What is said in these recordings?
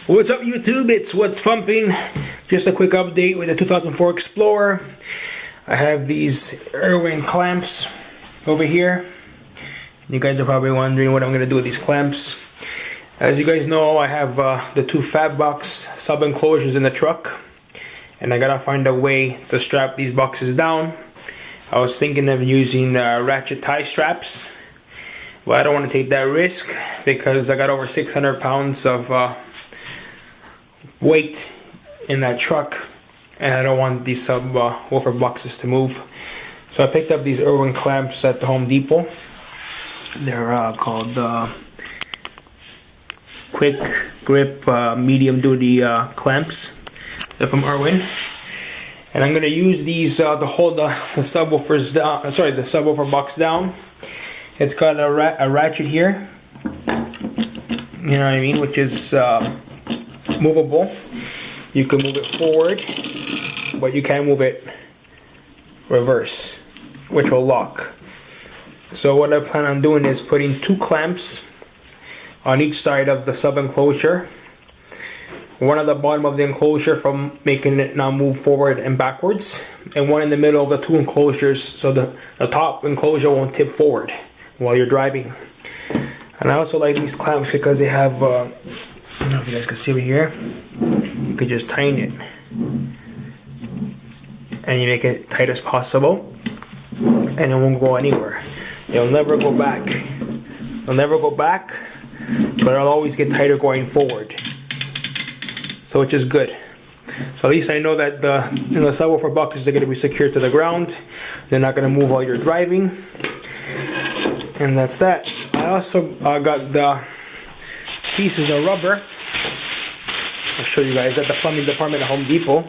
What's up YouTube? It's What's Pumping. Just a quick update with the 2004 Explorer. I have these Irwin clamps over here. You guys are probably wondering what I'm going to do with these clamps. As you guys know, I have the two FATBOX sub enclosures in the truck, and I gotta find a way to strap these boxes down. I was thinking of using ratchet tie straps, but I don't want to take that risk because I got over 600 pounds of weight in that truck, and I don't want these woofer boxes to move. So I picked up these Irwin clamps at the Home Depot. They're called Quick Grip medium duty clamps. They're from Irwin, and I'm gonna use these to hold the subwoofers down. The subwoofer box down. It's got a ratchet here, you know what I mean, which is movable. You can move it forward, but you can't move it reverse, which will lock. So what I plan on doing is putting two clamps on each side of the sub enclosure. One at the bottom of the enclosure from making it now move forward and backwards, and one in the middle of the two enclosures so the top enclosure won't tip forward while you're driving. And I also like these clamps because they have, I don't know if you guys can see over here, you could just tighten it and you make it tight as possible, and it won't go anywhere. It'll never go back. It'll never go back, but it'll always get tighter going forward. So which is good. So at least I know that the subwoofer boxes are going to be secured to the ground. They're not going to move while you're driving. And that's that. I also got the pieces of rubber. I'll show you guys at the plumbing department at Home Depot.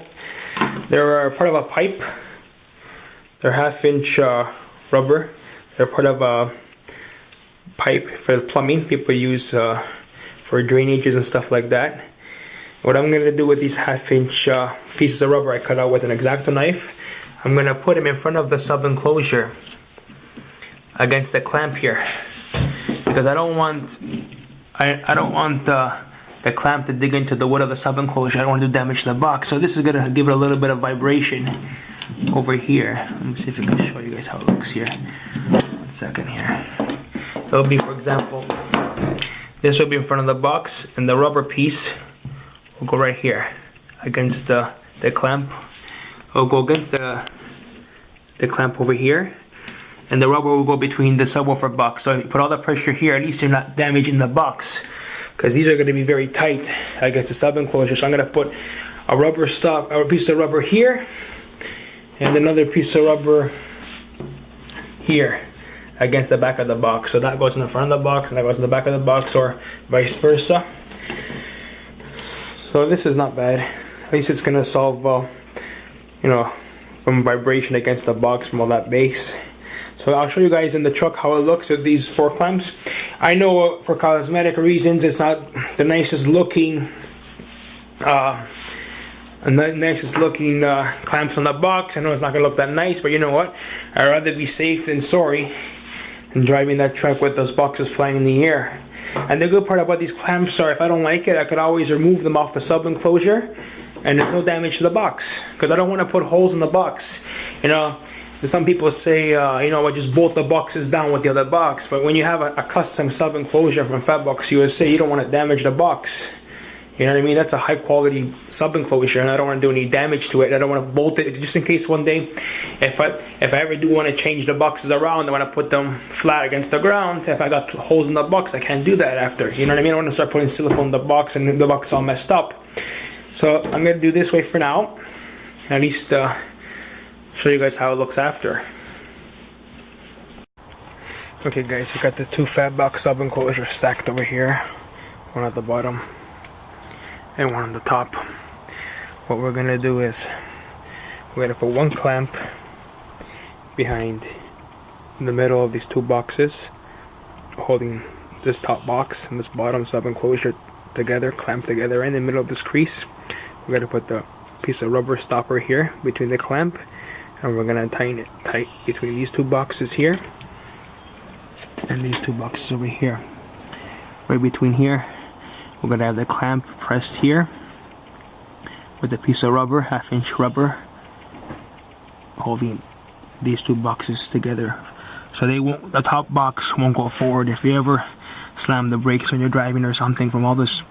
They're part of a pipe. They're 1/2 inch rubber. They're part of a pipe for the plumbing people use for drainages and stuff like that. What I'm going to do with these 1/2 inch pieces of rubber I cut out with an X-Acto knife, I'm going to put them in front of the sub enclosure against the clamp here, because I don't want the clamp to dig into the wood of the sub enclosure. I don't want to damage the box. So this is going to give it a little bit of vibration over here. Let me see if I can show you guys how it looks here. 1 second here. It'll be, for example, this will be in front of the box, and the rubber piece will go right here against the clamp. It'll go against the clamp over here, and the rubber will go between the subwoofer box. So you put all the pressure here, at least you're not damaging the box, because these are going to be very tight against the sub enclosure. So I'm going to put a rubber stop, or a piece of rubber here, and another piece of rubber here against the back of the box. So that goes in the front of the box, and that goes in the back of the box, or vice versa. So this is not bad. At least it's gonna solve, from vibration against the box from all that bass. So I'll show you guys in the truck how it looks with these 4 clamps. I know for cosmetic reasons it's not the nicest looking, clamps on the box. I know it's not gonna look that nice, but you know what? I'd rather be safe than sorry than driving that truck with those boxes flying in the air. And the good part about these clamps are, if I don't like it, I could always remove them off the sub enclosure, and there's no damage to the box, because I don't want to put holes in the box. Some people say, just bolt the boxes down with the other box. But when you have a custom sub enclosure from FATBOX USA, you don't want to damage the box. You know what I mean? That's a high quality sub enclosure, and I don't want to do any damage to it. I don't want to bolt it, just in case one day, if I ever do want to change the boxes around, I want to put them flat against the ground. If I got holes in the box, I can't do that after. You know what I mean? I want to start putting silicone in the box, and the box is all messed up. So I'm going to do this way for now. At least show you guys how it looks after. Okay guys, we got the two FATBOX sub enclosures stacked over here. One at the bottom and one on the top. What we're gonna do is we're gonna put one clamp behind in the middle of these two boxes, holding this top box and this bottom sub enclosure together, clamped together in the middle of this crease. We're gonna put the piece of rubber stopper here between the clamp, and we're gonna tighten it tight between these two boxes here and these two boxes over here. Right between here we're gonna have the clamp pressed here with a piece of rubber, 1/2-inch rubber, holding these two boxes together. So they won't, the top box won't go forward. If you ever slam the brakes when you're driving or something from all this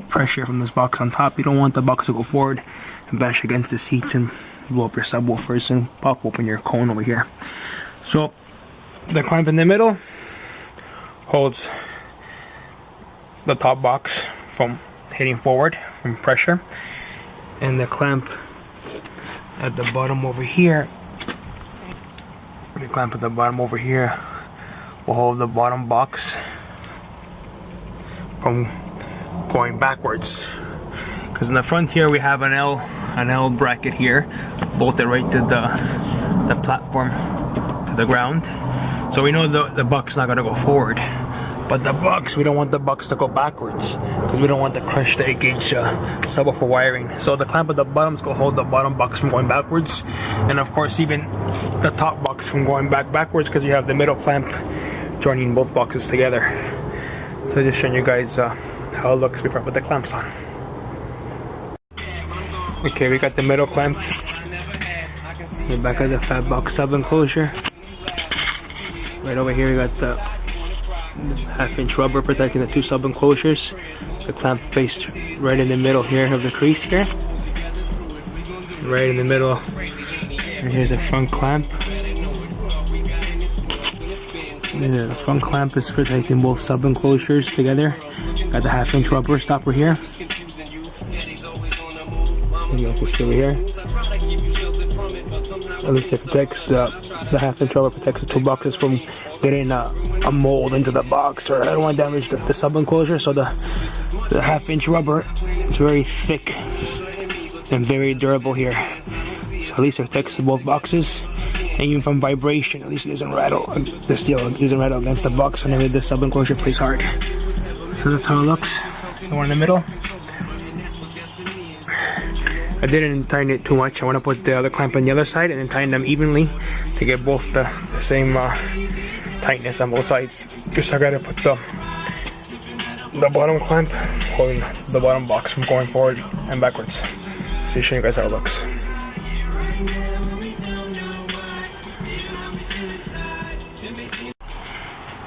pressure from this box on top, you don't want the box to go forward and bash against the seats and blow up your subwoofers and pop open your cone over here. So the clamp in the middle holds the top box from hitting forward from pressure, and the clamp at the bottom over here, will hold the bottom box from going backwards. Because in the front here we have an L bracket here, bolted right to the platform, to the ground. So we know the box is not gonna go forward. But the box, we don't want the box to go backwards because we don't want to crush the 8-gauge subwoofer wiring. So the clamp at the bottom is gonna hold the bottom box from going backwards, and of course even the top box from going backwards, because you have the middle clamp joining both boxes together. So just showing you guys how it looks before I put the clamps on. Okay, we got the middle clamp, the back of the FATBOX sub enclosure. Right over here we got the 1/2-inch rubber protecting the two sub enclosures. The clamp placed right in the middle here of the crease here. Right in the middle. And here's the front clamp. Yeah, the front clamp is protecting both sub enclosures together. Got the 1/2-inch rubber stopper here. You can see over here. At least it protects the 1/2-inch rubber protects the two boxes from getting a mold into the box, or I don't want to damage the sub enclosure. So the 1/2-inch rubber is very thick and very durable here. So at least it protects both boxes, and even from vibration, at least it doesn't rattle. The steel doesn't rattle against the box whenever the sub enclosure plays hard. So that's how it looks. The one in the middle. I didn't tighten it too much. I want to put the other clamp on the other side and then tighten them evenly to get both the same tightness on both sides. Just I gotta put the bottom clamp holding the bottom box from going forward and backwards. So just show you guys how it looks.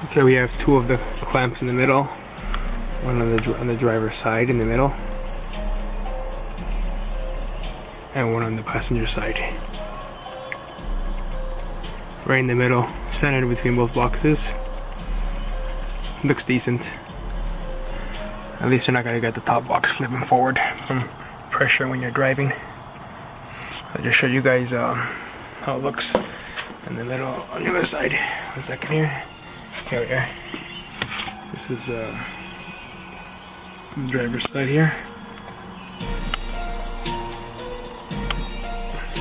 Okay, we have two of the clamps in the middle. One on the driver's side in the middle, and one on the passenger side. Right in the middle, centered between both boxes. Looks decent. At least you're not gonna get the top box flipping forward from pressure when you're driving. I'll just show you guys how it looks in the middle on the other side. 1 second here. Here we are. This is the driver's side here.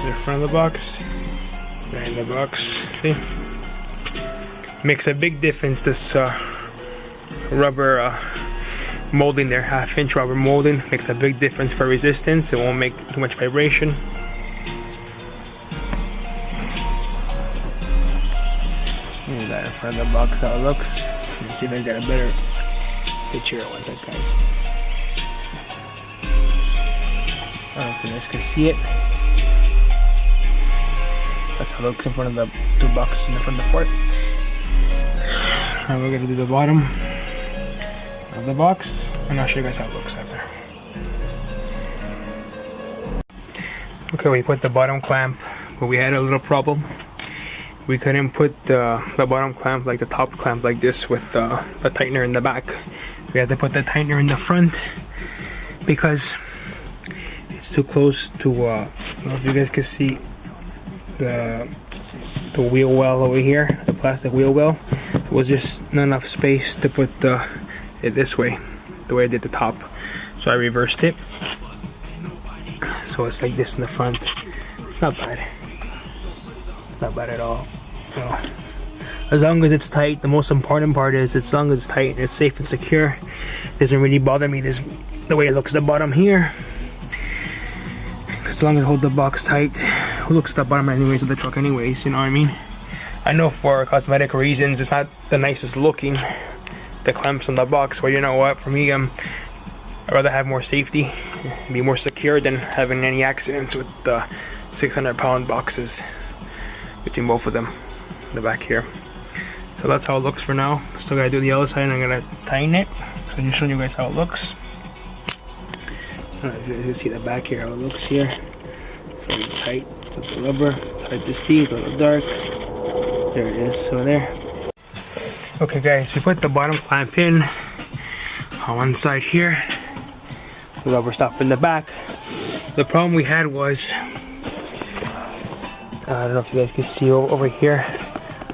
The front of the box, right in the box. See, makes a big difference. This rubber molding there, 1/2-inch rubber molding, makes a big difference for resistance. It won't make too much vibration. Here's that in front of the box, how it looks. Let's see if I get a better picture. One sec, guys. I don't know if you guys can see it. That's how it looks in front of the two boxes in the front of the port. Now we're gonna do the bottom of the box, and I'll show you guys how it looks after. Okay, we put the bottom clamp, but we had a little problem. We couldn't put the bottom clamp like the top clamp like this with the tightener in the back. We had to put the tightener in the front because it's too close to, I don't know if you guys can see the wheel well over here, the plastic wheel well. It was just not enough space to put it this way, the way I did the top. So I reversed it. So it's like this in the front. It's not bad. Not bad at all. So, as long as it's tight, the most important part is as long as it's tight and it's safe and secure, it doesn't really bother me the way it looks at the bottom here. As long as I hold the box tight, it looks at the bottom anyways of the truck anyways, you know what I mean? I know for cosmetic reasons it's not the nicest looking, the clamps on the box, but you know what, for me I I'd rather have more safety, be more secure than having any accidents with the 600-pound boxes between both of them in the back here. So that's how it looks for now. Still gotta do the other side and I'm gonna tighten it. So I'm just showing you guys how it looks. You can see the back here, how it looks here. It's very tight with the rubber. Hard to see, it's a little dark. There it is, over there. Okay guys, we put the bottom clamp in on one side here. The rubber stop in the back. The problem we had was, I don't know if you guys can see over here,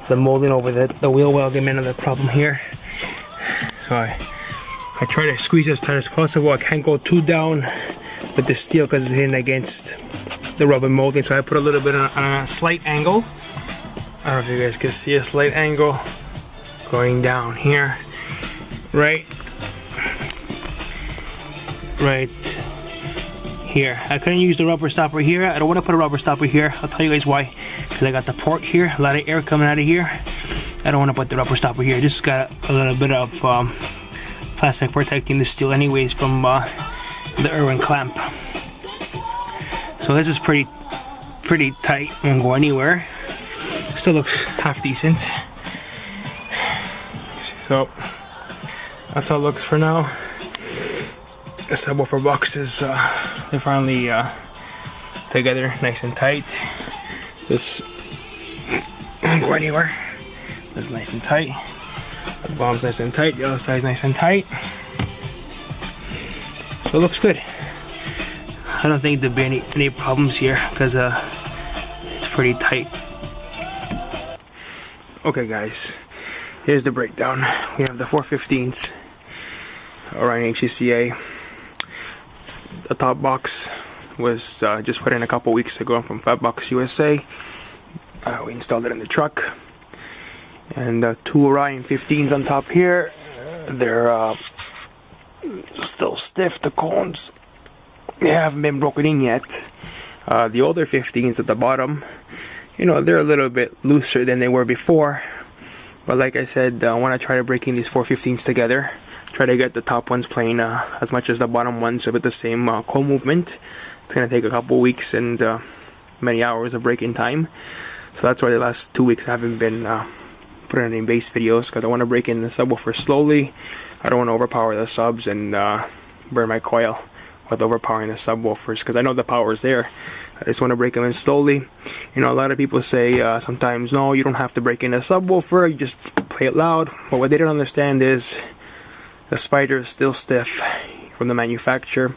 the molding over the wheel well gave me another problem here. So I try to squeeze as tight as possible. I can't go too down with the steel because it's hitting against the rubber molding. So I put a little bit on a slight angle. I don't know if you guys can see a slight angle going down here. Right here. I couldn't use the rubber stopper here. I don't want to put a rubber stopper here. I'll tell you guys why. Because I got the port here, a lot of air coming out of here. I don't want to put the rubber stopper here. Just got a little bit of plastic protecting the steel anyways from the Irwin clamp. So this is pretty tight. Won't go anywhere. Still looks half decent. So that's how it looks for now. The subwoofer boxes, they're finally together, nice and tight. This won't go anywhere. It's nice and tight. The bottom's nice and tight. The other side's nice and tight. So it looks good. I don't think there'll be any problems here because it's pretty tight. Okay, guys. Here's the breakdown. We have the 415s, Orion HCCA. The top box was just put in a couple weeks ago from FATBOX USA. We installed it in the truck. And the two Orion 15s on top here, they're still stiff, the cones. They haven't been broken in yet. The older 15s at the bottom, you know, they're a little bit looser than they were before. But like I said, I want to try to break in these 415s together. Try to get the top ones playing as much as the bottom ones with the same cone movement. It's going to take a couple weeks and many hours of break-in time. So that's why the last 2 weeks I haven't been putting any bass videos, because I want to break in the subwoofer slowly. I don't want to overpower the subs and burn my coil with overpowering the subwoofers, because I know the power is there. I just want to break them in slowly. You know, a lot of people say sometimes, no, you don't have to break in a subwoofer, you just play it loud. But what they don't understand is the spider is still stiff from the manufacturer,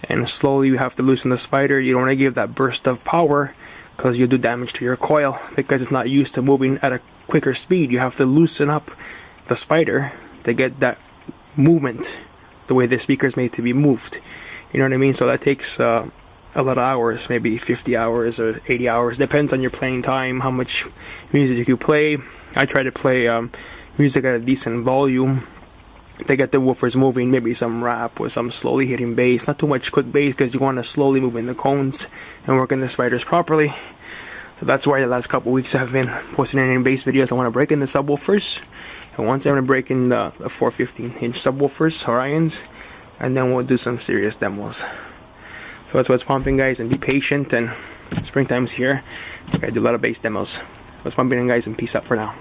and slowly you have to loosen the spider. You don't want to give that burst of power because you do damage to your coil, because it's not used to moving at a quicker speed. You have to loosen up the spider to get that movement the way the speaker is made to be moved. You know what I mean? So that takes a lot of hours, maybe 50 hours or 80 hours. Depends on your playing time, how much music you play. I try to play music at a decent volume to get the woofers moving, maybe some rap or some slowly hitting bass. Not too much quick bass, because you want to slowly move in the cones and work in the spiders properly. So that's why the last couple weeks I've been posting any bass videos. I want to break in the subwoofers, and once I want to break in the 415-inch subwoofers, Orions, and then we'll do some serious demos. So that's what's pumping, guys, and be patient, and springtime's here. I gotta do a lot of bass demos. So what's pumping, guys, and peace out for now.